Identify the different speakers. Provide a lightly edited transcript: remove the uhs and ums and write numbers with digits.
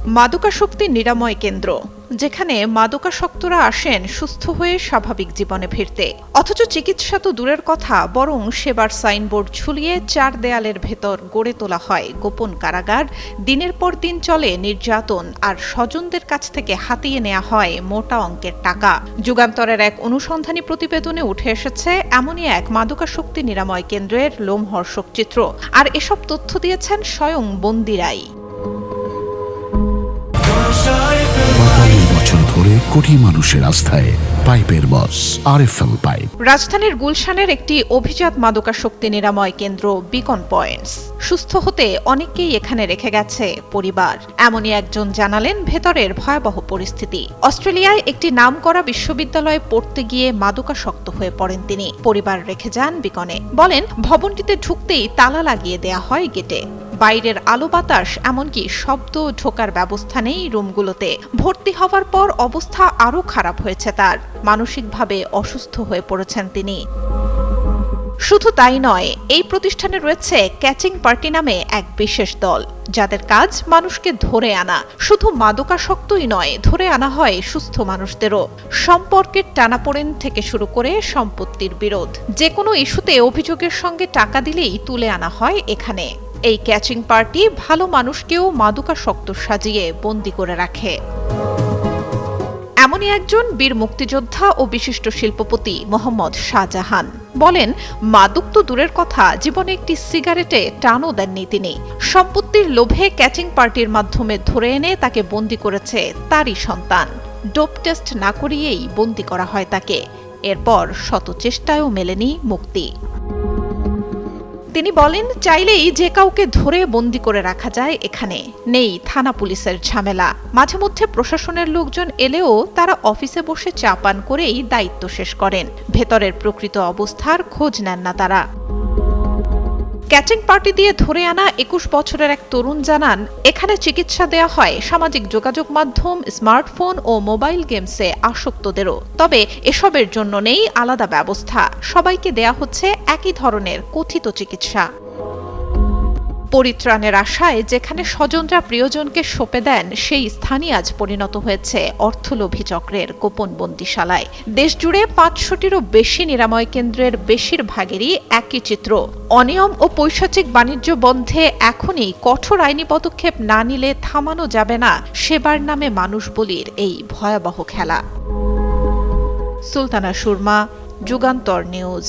Speaker 1: মাদকাসক্তি নিরাময় কেন্দ্র, যেখানে মাদকাসক্তরা আসেন সুস্থ হয়ে স্বাভাবিক জীবনে ফিরতে, অথচ চিকিৎসা তো দূরের কথা, বরং সেবার সাইনবোর্ড ঝুলিয়ে চার দেয়ালের ভেতর গড়ে তোলা হয় গোপন কারাগার। দিনের পর দিন চলে নির্যাতন, আর স্বজনদের কাছ থেকে হাতিয়ে নেওয়া হয় মোটা অঙ্কের টাকা। যুগান্তরের এক অনুসন্ধানী প্রতিবেদনে উঠে এসেছে এমনই এক মাদকাসক্তি নিরাময় কেন্দ্রের লোমহর্ষক চিত্র, আর এসব তথ্য দিয়েছেন স্বয়ং বন্দিরাই।
Speaker 2: কোটি মানুষের আস্থায় পাইপের বস আরএফএল পাইপ।
Speaker 1: রাজধানীর গুলশানের একটি অভিজাত মাদকাসক্তি নিরাময় কেন্দ্র বিকন পয়েন্টস। সুস্থ হতে অনেককেই এখানে রেখে গেছে পরিবার। এমনই একজন জানালেন ভেতরের ভয়াবহ পরিস্থিতি। অস্ট্রেলিয়ায় একটি নামকরা বিশ্ববিদ্যালয়ে পড়তে গিয়ে মাদকাসক্ত হয়ে পড়েন তিনি। পরিবার রেখে যান বিকনে। বলেন, ভবনটিতে ঢুকতেই তালা লাগিয়ে দেয়া হয় গেটে। বাইরের আলো বাতাস, এমনকি শব্দ ঢোকার ব্যবস্থা নেই রুমগুলোতে। ভর্তি হওয়ার পর অবস্থা আরও খারাপ হয়েছে তার। মানসিকভাবে অসুস্থ হয়ে পড়েছেন তিনি। শুধু তাই নয়, এই প্রতিষ্ঠানে রয়েছে ক্যাচিং পার্টি নামে এক বিশেষ দল, যাদের কাজ মানুষকে ধরে আনা। শুধু মাদকাসক্তই নয়, ধরে আনা হয় সুস্থ মানুষদেরও। সম্পর্কের টানাপোড়েন থেকে শুরু করে সম্পত্তির বিরোধ, যে কোনো ইস্যুতে অভিযোগের সঙ্গে টাকা দিলেই তুলে আনা হয় এখানে। এই ক্যাচিং পার্টি ভালো মানুষকেও মাদকাসক্ত সাজিয়ে বন্দী করে রাখে। এমনই একজন বীর মুক্তিযোদ্ধা ও বিশিষ্ট শিল্পপতি মোহাম্মদ শাহজাহান বলেন, মাদক তো দূরের কথা, জীবনে একটি সিগারেটে টানও দেননি তিনি। সম্পত্তির লোভে ক্যাচিং পার্টির মাধ্যমে ধরে এনে তাকে বন্দী করেছে তারই সন্তান। ডোপ টেস্ট না করিয়েই বন্দী করা হয় তাকে। এরপর শত চেষ্টায়ও মেলেনি মুক্তি। তিনি বলেন, চাইলেই যে কাউকে ধরে বন্দী করে রাখা যায় এখানে। নেই থানা পুলিশের ঝামেলা। মাঝে মধ্যে প্রশাসনের লোকজন এলেও তারা অফিসে বসে চা পান করেই দায়িত্ব শেষ করেন। ভেতরের প্রকৃত অবস্থার খোঁজ নেন না তারা। ক্যাচিং পার্টি দিয়ে ধরে আনা 21 বছরের এক তরুণ জানান, এখানে চিকিৎসা দেয়া হয় সামাজিক যোগাযোগ মাধ্যম, স্মার্টফোন ও মোবাইল গেমসে আসক্তদেরও। তবে এসবের জন্য নেই আলাদা ব্যবস্থা। সবাইকে দেয়া হচ্ছে একই ধরনের কথিত চিকিৎসা। পরিত্রাণের আশায় যেখানে স্বজনরা প্রিয়জনকে সঁপে দেন, সেই স্থানই আজ পরিণত হয়েছে অর্থলোভী চক্রের গোপন বন্দিশালায়। দেশজুড়ে 500টিরও বেশি নিরাময় কেন্দ্রের বেশিরভাগেরই একই চিত্র। অনিয়ম ও পৈশাচিক বাণিজ্য বন্ধে এখনই কঠোর আইনি পদক্ষেপ না নিলে থামানো যাবে না সেবার নামে মানুষ বলির এই ভয়াবহ খেলা। সুলতানা সুরমা, যুগান্তর নিউজ।